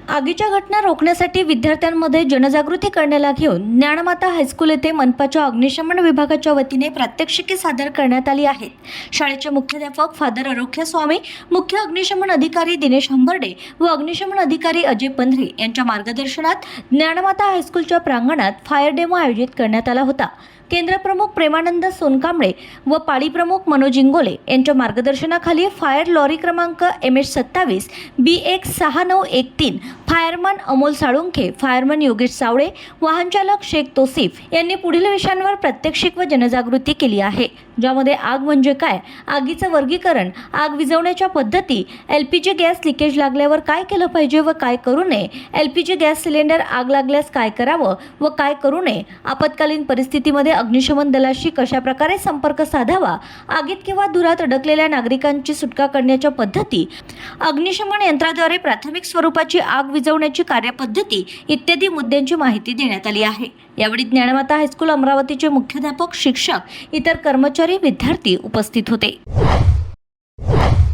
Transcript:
आगीच्या घटना रोखण्यासाठी विद्यार्थ्यांमध्ये जनजागृती करण्याला घेऊन ज्ञानमाता हायस्कूल येथे मनपाच्या अग्निशमन विभागाच्या वतीने प्रात्यक्षिके सादर करण्यात आली आहेत. शाळेचे मुख्याध्यापक फादर अरोख्या स्वामी, मुख्य अग्निशमन अधिकारी दिनेश हंबर्डे व अग्निशमन अधिकारी अजय पंधरे यांच्या मार्गदर्शनात ज्ञानमाता हायस्कूलच्या प्रांगणात फायर डेमो आयोजित करण्यात आला होता. केंद्रप्रमुख प्रेमानंद सोनकांबळे व पाळी प्रमुख मनोज इंगोले यांच्या मार्गदर्शनाखाली फायर लॉरी क्रमांक MH27 BX 6913 fireman Amol Salunkhe, fireman Yogesh Sawale, वाहनचालक शेख तोसिफ यांनी पुढील विषयांवर प्रात्यक्षिक व जनजागृती केली आहे, ज्यामध्ये आग म्हणजे काय, आगीचं वर्गीकरण, आग विझवण्याच्या पद्धती, LPG गॅस लिकेज लागल्यावर काय केलं पाहिजे व काय करू नये, LPG गॅस सिलेंडर आग लागल्यास काय करावं व काय करू नये, आपत्कालीन परिस्थितीमध्ये अग्निशमन दलाशी कशा प्रकारे संपर्क साधावा, आगीत किंवा धुरात अडकलेल्या नागरिकांची सुटका करण्याच्या पद्धती, अग्निशमन यंत्राद्वारे प्राथमिक स्वरूपाची आग विझवण्याची कार्यपद्धती इत्यादी मुद्द्यांची माहिती देण्यात आली आहे. यावेळी ज्ञानमाता हायस्कूल अमरावतीचे मुख्याध्यापक, शिक्षक, इतर कर्मचारी, विद्यार्थी उपस्थित होते.